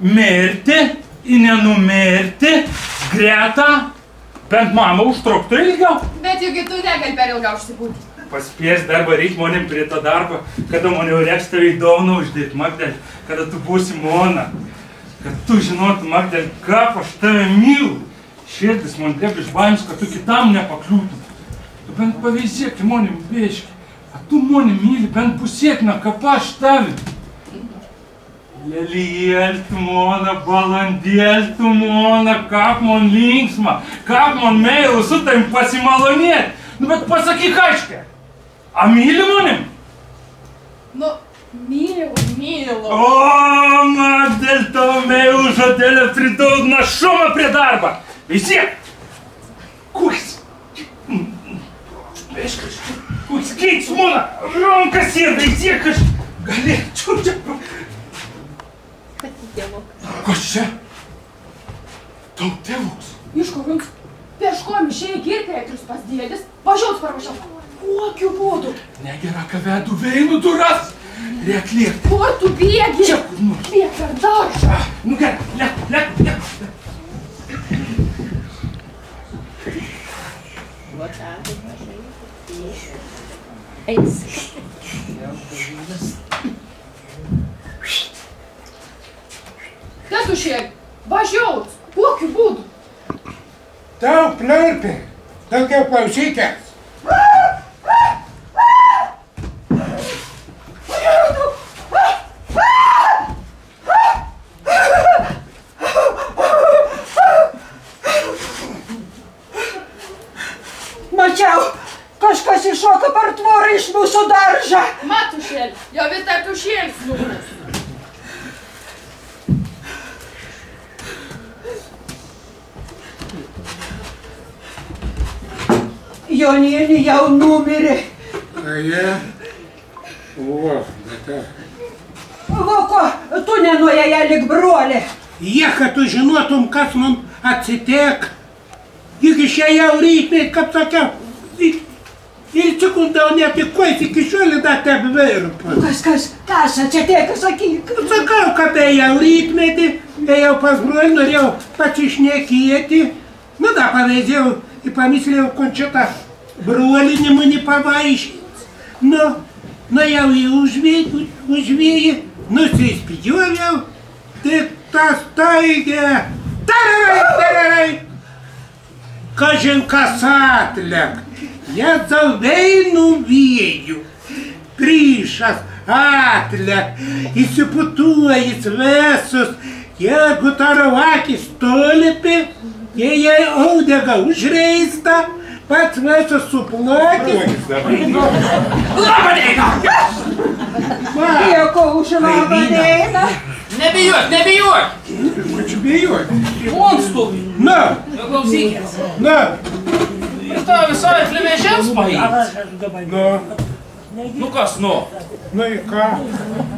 mirti, į nenumirti, greta, bent mama užtruktų ilgiau. Bet juk tu negali per ilgą užsibūti. Paspės darbą reik monim prie to darbo, kada mane reiks tave į dovaną uždėti, Magdalė, kada tu būsi mona. Kad tu žinotum, Magdalė, kaip aš tave myliu. Širdis man dreb iš baimis, kad tu kitam nepakliūtum. Tu bent paveizėk į monim bėškį. A tu moni myli, bent pusėkna, kaip aš tavi. Lelijėl tu mona, balandėl tu mona, kaip man linksma, kaip man meilu su tavim pasimalonėti. Nu, bet pasakyk aiškiai, a myli monim? Nu, myliu. O, Magdalė, tavo meilu žodelė pridaug našumą prie darbą. Visiek! Koks? Aiškas, koks keits mona, rankas sėda, visiek aš galėčiau čia... Kas čia? Tau tėvuks? Iš kur jums? Pieškom išėjai girkreiklius pas dėdis, važiuot parvažiau. Kokiu būdu? Negera, ką vedu veinu duras. Liek. Kur tu bėgi? Čia kur nors. Bėg per daržą. Nu gerai, liek. Eis. Tetušėli, važiuot. Kokiu būdu? Tau pliurpi, daugiau klausykės. Mačiau, kažkas iššoka per tvorą iš mūsų daržą. Matušėli, jau vis tetušėlis numus. Jonienė jau numirė. Aje. O, bet... Voko, tu nenuoja ją lik brolė. Jie, kad tu žinotum, kas man atsitek. Juk išėjau rytmėt, kaip sakiau. Ir cikundau nepikojas, iki šiolį dar teb virpa. Kas atsiteko, sakyk. Sakau, kad ėjau rytmetį, ėjau pas brolį, norėjau pasišnekėti. Nu, da, paveizėjau ir pamislėjau, kon čia tą brolį nemani pavaišint. Nu, jau į užvėjį, nusispidžiuoviau, tai tas taigė. Tararai! Kažin kas atlek. Jėzau veinų vėjų. Priešas atlek. Įsiputuojis visus. Jeigu taro akis tolipi, jei audega užreista, pats visus suplakis. Labadiena! Nieko už labadieną. Nebijok! Ko čia bijot? Monstui! Na! Klausykės. Na! Ir tavo visai flimežiams paėmės. Na! Nu kas, nu? Nu į ką?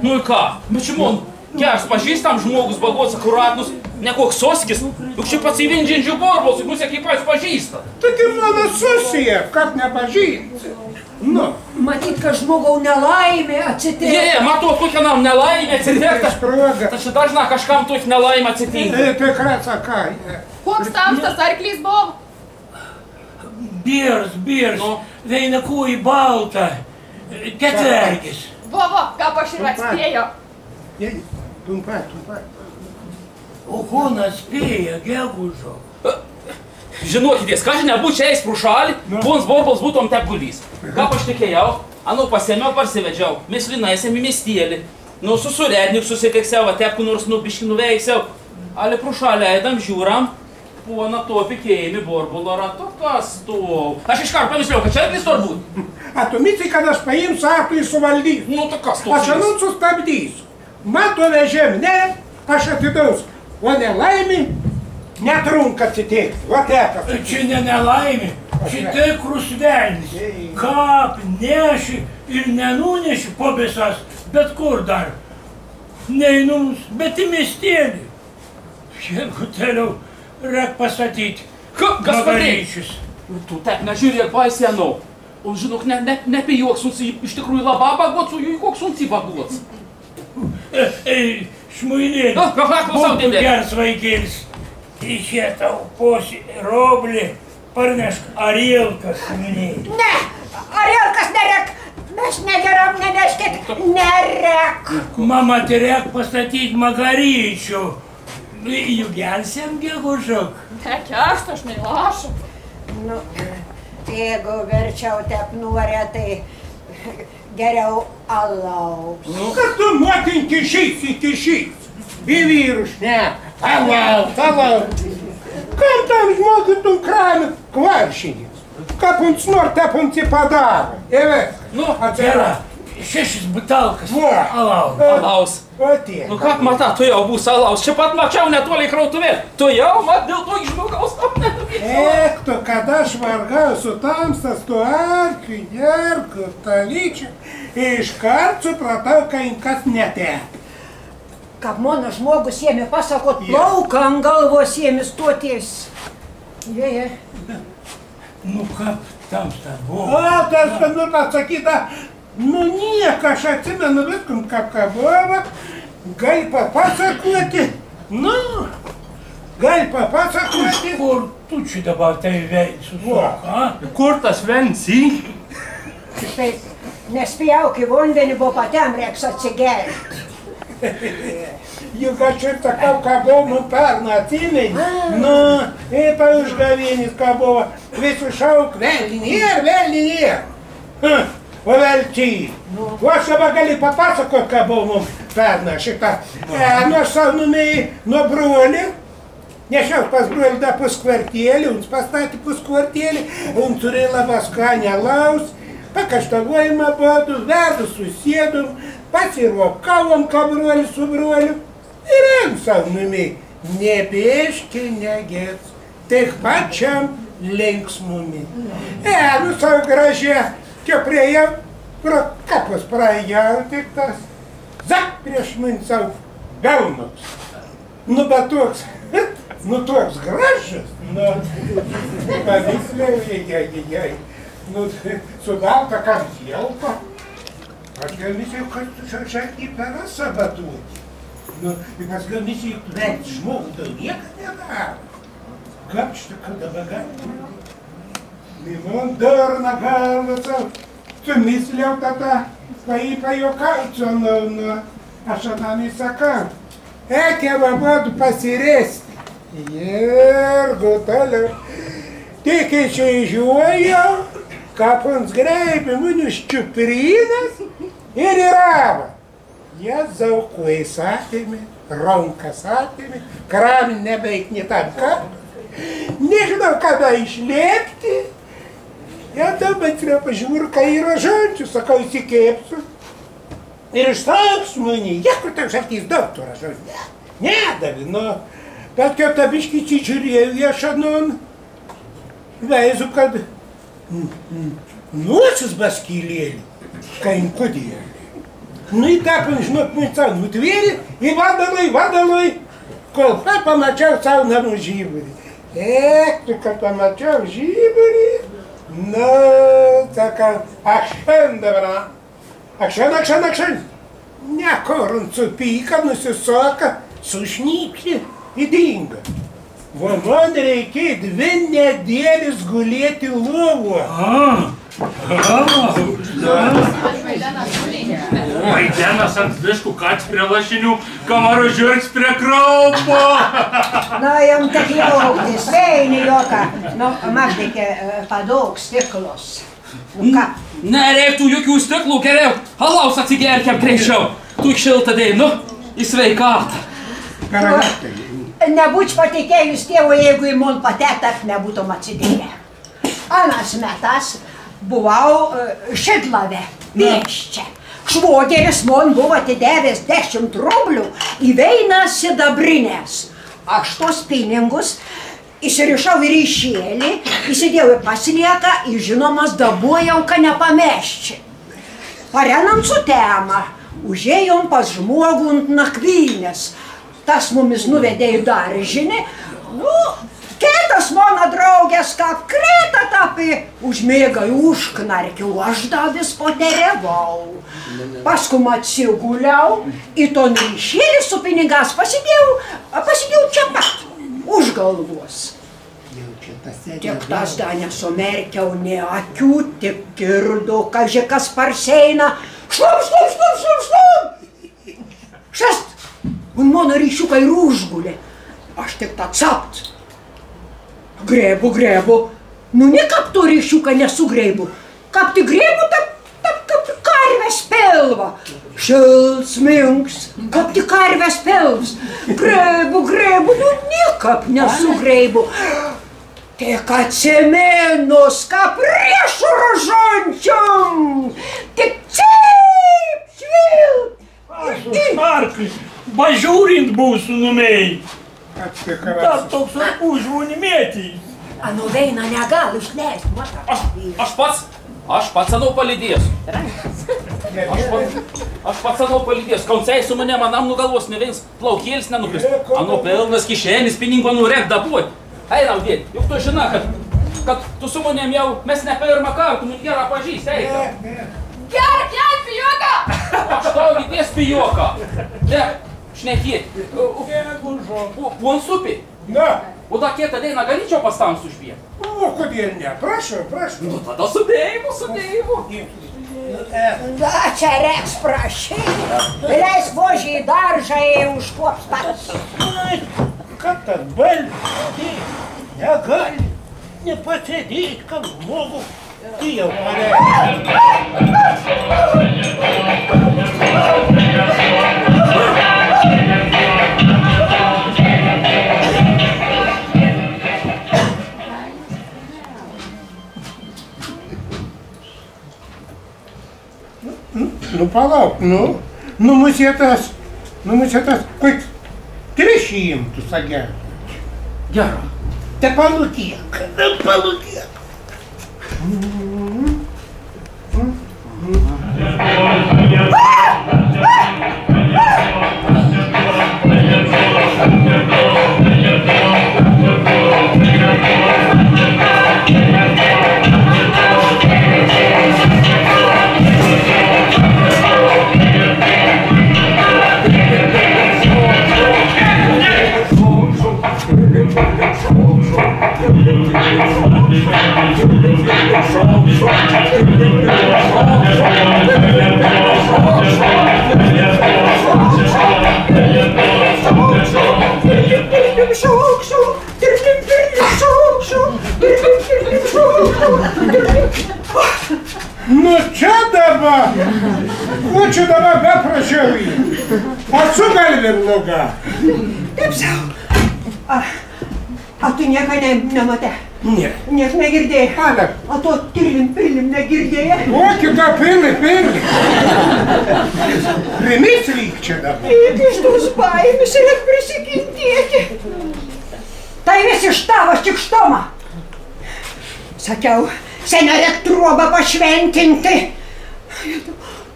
Nu į ką? Bet čia man, geras pažįstam žmogus, bagots akuratnus, ne koks soskis. Juk čia pats įvindžiančių borbals, juk musė kaip pats pažįsta. Taigi mano susija, kad nepažįsti. Nu. Matyt, kad žmogau nelaimė atsitinka. Je, matot, kokia nam nelaimė atsitinka. Sproga. Tačiau dažna kažkam tokia nelaimė atsitinka. Tikra sakai. Koks tamstas arklys buvo? Birs, veina kūjį baltą, ketvergis. Buvo, kaip aš ir atspėjau. Tumpai. O kūnas spėja, gegužo. Žinokitės, ką žinia, būt čia eis pro šalį, pons borbals būtum tep gulys. Ką aš tikėjau, anu pasėmiau, parsivedžiau, mislina esam į miestėlį. Nu, su surednik susitiksiau, tepku nors nubiški nuveiksiau. Ale pro šalį eidam žiūram, pona to pikėjami borbulo rato, kas tu? Aš iškart pamislėjau, kad čia arklys turbūt. A tu mitai, kad aš paimsiu arklį ir suvaldysiu. Nu, tai kas tu? Aš anun sustabdysiu. Mato vežėm, ne, aš atidausiu. O nelaimį netrunka atsitikti. Va tekas. Čia ne nelaimė, čia tikrus velnis. Kap neši ir nenuneši po visas, bet kur dar. Neinums, bet į miestėlį. Jeigu toliau reik pastatyti. Gaspadėčius. Tu taip nežiūrėk, paisienau. O žinok, nepijok, iš tikrųjų labai bagots, o jų koks sunci bagots. Šmuilėlį. Nu, ką klausau, Būtų dėdė? geras vaikėlis. Išė tau posi roblį, parnešk arielkas minėjai. Ne, arielkas nerek. Mes negeram, neneškit, nerek. Mama turėk pastatyti magaryčių. Jų gelsiam gegužok. Nekešt, aš neilašu. Nu, jeigu verčiau tep nuorė, tai geriau alaus. Kad tu motin kišys. Į vyrus, ne. Alaus. Kam tam žmogui tu krami kvaršinį? Как он снор, так он тебе подарок. Nu, gera. 6 butelkas. Alaus. Alaus. Вот и. Nu, как mata, tu jau būsi alaus. Čia pat mačiau netoli krautuvė. Tu jau, mat, dėl to iš žmogaus apnetumėt. Кто когда шваргался там со стуарки, ярко, таличи, и шкарцу протал каинкас нете. Kaip mano žmogus ėmė pasakot, plauką ant galvos ėmė stoties. Je. Nu, kaip tamsta buvo. O, tas, nu, pasakyta, nu, nieko, aš atsimenu viskum, kaip buvo, gali papasakoti, nu, gali papasakoti. Kur tu čia dabar tai susuk, a? Kur tas vensi? Tai nespėjau, kai vandenį buvo patiem reiks atsigerti. Juk aš ir sakau, ką buvo pernai atsimeni, nu, ir pa užgavėnis, ką buvo, visi šauk, velnį. O velčiai. O aš dabar gali papasakot, ką buvo pernai šitą. Nu, aš savo numėjai nuo brolį, nešiau pas brolį da puskvartėlį, uns pastatė puskvartėlį, un turėjo vaskanę alaus, pakaštavojimą bodų, vedu susėdom, pasirokavom, ką brolį su broliu. Ir ant savo numėjai, nebėški negėts, tik pačiam linksmumi. Nu, savo gražė, čia prieėjau, pro kapus praėjau, tik tas, zak, prieš man savo gaunus. Nu, bet toks, toks gražas, pavyksliau, nu, sudauta kamsielko. Aš galvysiu, kad šiek tiek per sabatuoti. Nu, ir pas galvysiu, juk žmogų dėl nieką nedaro. Kaip šitą, kad dabar gali? Man durna galva savo. Tu misliau tada, pajuokaučiau, aš anam įsakau. Ekeva būtų pasiresti. Ir toliau. Tik išvažiuojau, kaip uns greipė manius čiuprinas ir įravo. Jėzau, kuais atėmė, rankas atėmė, kramin nebeik ne tam kartą. Nežinau, kada išlėpti. Ja dabar pažiūrėjau, kai yra žodžių, sakau, įsikėpsiu. Ir išsauks mane, kur tau šaltys doktoras žodžiu. Nedavi, bet kaip ta biškyčiai žiūrėjau, aš anon veizu, kad nosis baskylėlį, kainkodėlį. Nu, į tapin, žinok, man savo nutvėrį, į vadalai, kol pamačiau savo namų žyburį. Tu, kad pamačiau žyburį, sakau, akšen dabar, akšen. Nekorant supyka, nusisoka, sušnypsi, įdinga. Man reikia 2 nedėlis gulėti lovoje. Vaidenas ant viškų, kats prie lašinių, kamaro žiūrks prie kraupo. Na, jam tak jauktis, veini joka. Nu, Magdikė, padaug stiklos. Nu, ką? Nereiktų jokių stiklų, geriau. Alaus atsigerkiam greičiau. Tu šiltą deinu, į sveikatą. Nebūč patikėjus tėvo, jeigu į man patekta, nebūtum atsidėję. Anas metas buvau Šidlave, Vieščia. Švogeris man buvo atidavęs 10 rublių į veiną sidabrinės. Aš tos pinigus įsirišau į ryšėlį, įsidėjau į paslieką ir žinomas dabuojau, kad nepameščiau. Parenam su tema, užėjom pas žmogų ant nakvynės. Tas mumis nuvedė į daržinį, 4 tas mano draugės kap kreta tapi, užmėgai užknarkiu, aš davis poterevau. Paskum atsiguliau, į ton ryšėlį su pinigas pasidėjau čia pat, už galvos. Tik tas da nesumerkiau, ne akių, tik girdu, kažkas parseina. Šlum! Šest! Un mano ryšiukai ir užgulė. Aš tik tą capt. Grebu. Nu, ne kap to ryšiuką nesugreibu. Kap tik grebu, kap karvės pelva. Šils, minks, kap tik karvės pelvs. Grebu, nu, niekap nesugreibu. Tik atsiminus, kap riešų rožončium. Tik cip, švilp. Aš užmarklis, bažiūrint būsiu numei. Dar toks užvūnimėtys. Anu veina negal išleist, Aš pats anau palydėsiu. Aš pats anau palydėsiu. Kauncei su mane manam nugalvos nevins, plaukėlis nenukris. Anu pilnas kišenis, piningo nurek dabuot. Einam dėt, juk tu žina, kad tu su manėm jau mes ne pirmą kartą, nu gerą pažįst, eikam. Gerą, pijoką! Aš tau įdės pijoką. Ne, šnekėti. Pon supi. Na. O da kietą dainą galėčiau pastams užbėgti? O, kodėl ne? Prašau. Nu, tada sudėjimu. Da, čia reiks prašyti. Leis vožiai į daržą užkuops pats. Kad tas balsas negali nepasėdėti, kad žmogų tai jau pareikia. Nu, palauk, nu, musėtas, kaip trešimtų sagerti. Gerą. Te palūkiek. Nu čia dabar, ko čia dabar beprašiau jį? Atsu galvė bloga. Taip sau. A tu nieko nematė? Ne. Niek negirdėjai? Hala. A to pirlim negirdėjai? O, kita pirli. Primis lyg čia dabar. Tik iš tos baimės reik prisikintėti. Tai vis iš tavo štikštomą. Sakiau, seniai reik trobą pašventinti.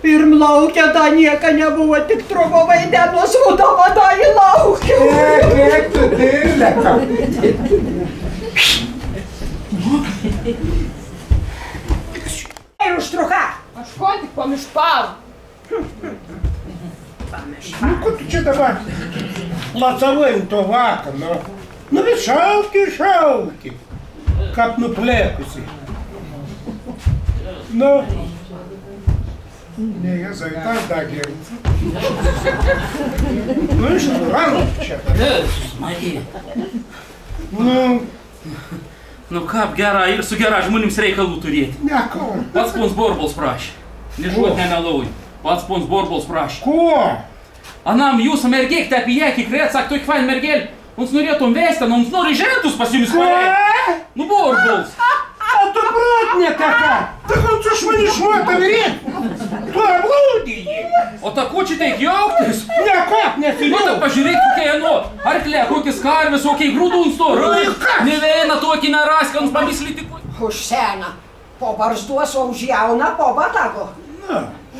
Pirm laukia da nieka nebuvo, tik trobo vaidenos būdama da į laukiu. Kiek tu dirlė, ką? Ir užtruka. Aš ko tik pamišparu. Nu, ko tu čia dabar lazavai to vakar, nu vis šauki. Kap nuplėkusi. Nu, ne, jėzai, tas da geras. Nu, iš rank čia. Marija. Nu, Kap gerą ir su gera žmonėms reikalų turėti. Neko. Pats pons Borbols prašė. Nežuot nemelauji. Pats pons Borbols prašė. Ko? Anam jūsų mergėk te apie jėkį krėt, sak, tu ikvain mergėl. Mums norėtum vesti, mums nori žentus pas jumis pareik. Nu, Borbols. A tu protnė taka. Tak он čia šmani šmata vyrėt. Tu ablūdėjai. O ta ko čia teik jauktis? Nekap Nu, nesiliau. tak pažiūrėk, kokie nu, arklė, kokis karvis, kokiai grūdų stor. Ne viena tokį neraską, mums pamislyti. Už seną. Po barzduos, o už jauną po batago.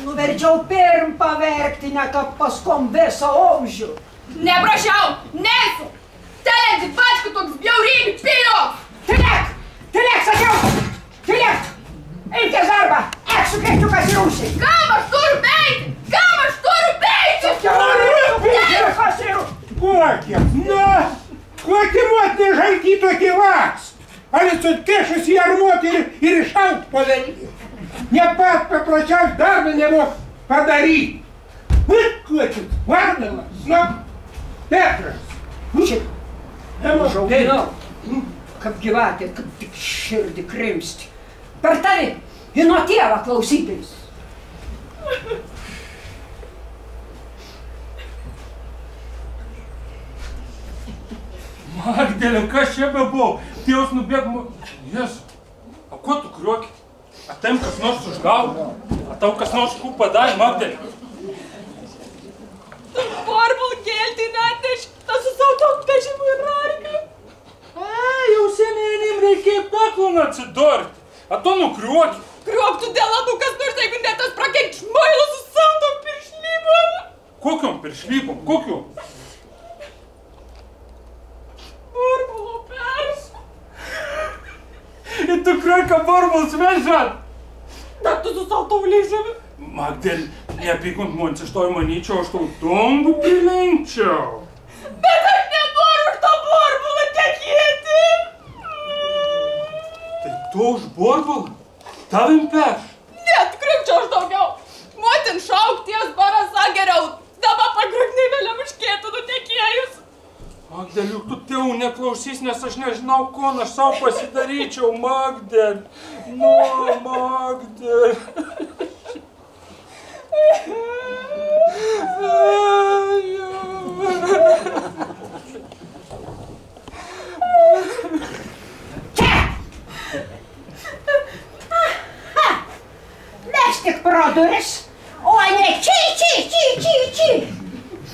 Nuverčiau pirm paverkti, ne kad paskom visą omžių. Neprašiau, nesu. Telėdzi pačku toks bjauri Varyk, pijok! Tylėk! Tylėk, sakiau! Tylėk! Eikės darbą! Ek su kėkščiukas į rūsį! Kam aš turiu beiti? Kam aš turiu beiti? Kėkščiukas į rūsį! Kokie? Na, kokie motinė žalky tokie vaks? Ar jis atkešus į armuotį ir išaut padaryti? Ne pat paprasčiausiai darbą nemok padaryti. Kokius, vardalas, nu, Petras. Žinau, kaip gyvatė, kaip tik širdį krimsti. Per tavį ir nuo tėvą klausytis. Magdėlė, kas čia bebuvo? Tėvas nubėg... Jezu, a ko tu krioki? A tam kas nors užgavo? A tau kas nors kų padarė, Magdėlė? Borbul geltinį atneš, tas su savo vežimu ir arkliu. Jau senienim reikėjo peklon atsidorti. A to nukriuoki. Kriuok tu dėl anukas, nors jeigu ne tas prakeik šmailų su savo tom piršlybom. Kokiom piršlybom? Kokiom? Burbulo pers. Ir tu kriuoka burbuls vežat. Bet tu su savo tauliai žavi. Magdėlė, nepykant mums iš to įmanyčiau, aš tau tombų prilenčiau. Bet aš nenoriu už tą burbulą tekėti. Tai tu už burbulą? Tavim peš? Net kriukčiau aš daugiau. Motin šauk ties barasa geriau. Dabar pagruknai vėliau iškėtų nutekėjus. Magdėlė, tu tėvų neklausys, nes aš nežinau, ko aš savo pasidaryčiau, Magdėlė. Nu, Magdėlė. Mes tik pro duris, o ne či.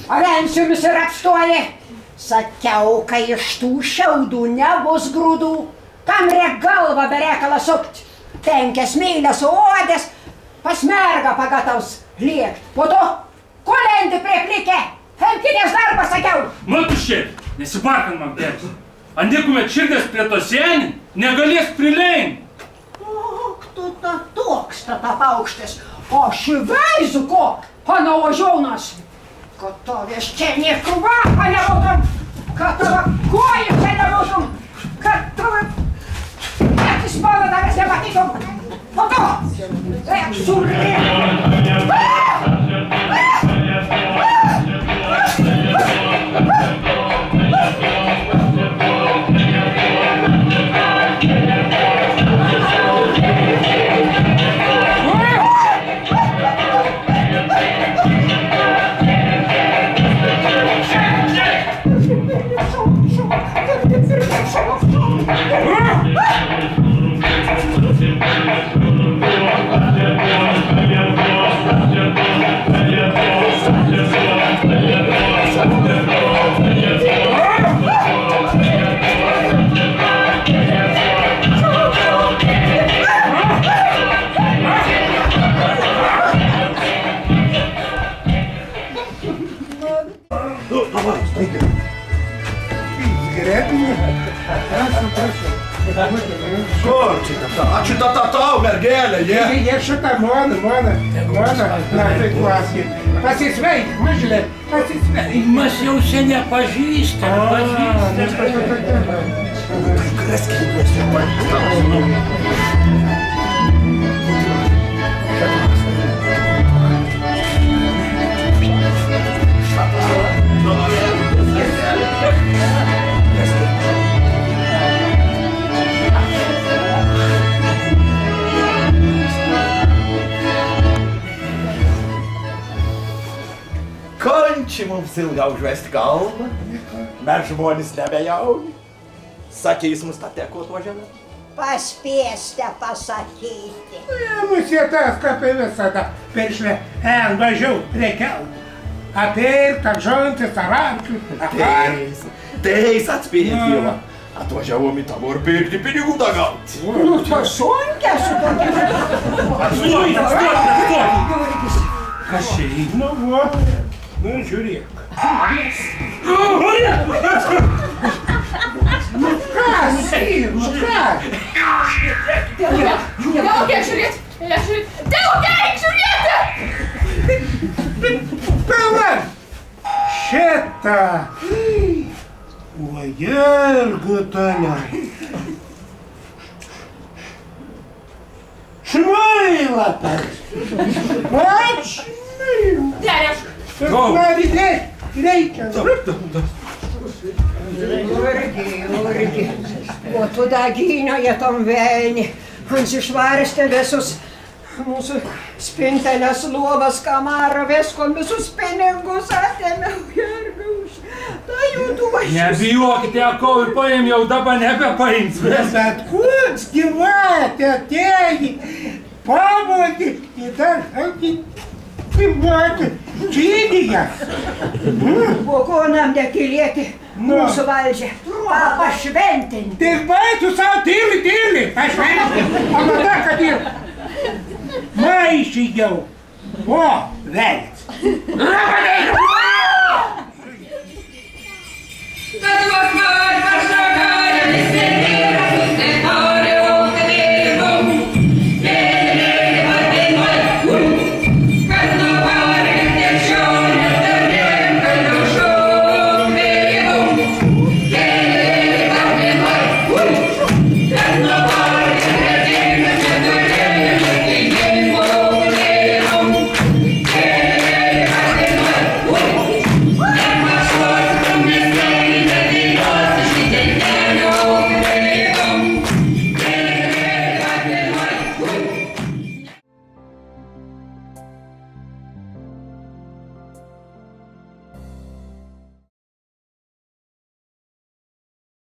Rensiumis ir apstoja. Sakiau, kai iš tų šiaudų nebus grūdų, kam reik galvą be rekalą sukti. 5 mylias uodės, pas mergą pagataus liekt. Po to, ko lendi prie plikė? Femkinės darbą sakiau. Matušėt, nesibarkant, Magdėlė. Andėkumet širdės prie to senį, negalės prileint. Tu ta toks ta paukštis, o šivaizu ko, panauvažiaunas. Kad tavęs čia nie kvapą nebūtum, kad tavo kojų čia nebūtum, kad tavo akis mano tavęs nematytum. Po to, eik surėk. Ačiū tau, mergelė, Jie šitą mano, na tai klasė. Pasisveik, mažylė, pasisveik. Mes jau seniai pažįstam. Konči mums ilgą užvesti kalbą, mes žmonės nebejauni. Sakė, jis mus tą teko atvažiavę. Paspėsite pasakyti. Musietas, kaip visada, peršlė, važiau prie keltų. Apirkt, apžontis, ar arklių. Teis atspėjai, tėvą. Atvažiavom į tavo ir pirkti pinigų tą gauti. Nu, pasunkia su tokia. Kas čia į? Nu, žiūrėk. Nu ką Tėvo, kiek žiūrėti? Tėvo, kiek žiūrėti? Pala! Šitą! O jėlgu toliau. Šmailatas! Ač! Derešk. Reikia. Urgi. O tu daginio jie tom velni. Ansišvarstė visus mūsų spintelės, lovas, kamarą, visko, visus pinigus atėmiau. Tai jų duošius. Nebijokite, Jakovai, paėm jau dabar nebepaims. Bet kur gyvatė atėjai, pavogė į dar šakį gyvatė. Čydija. O ko nam nekilėti mūsų valdžią? Pašventinti. Tik baitų savo tyli, pašventinti. O mata, kad ir maišį jau. O, velės.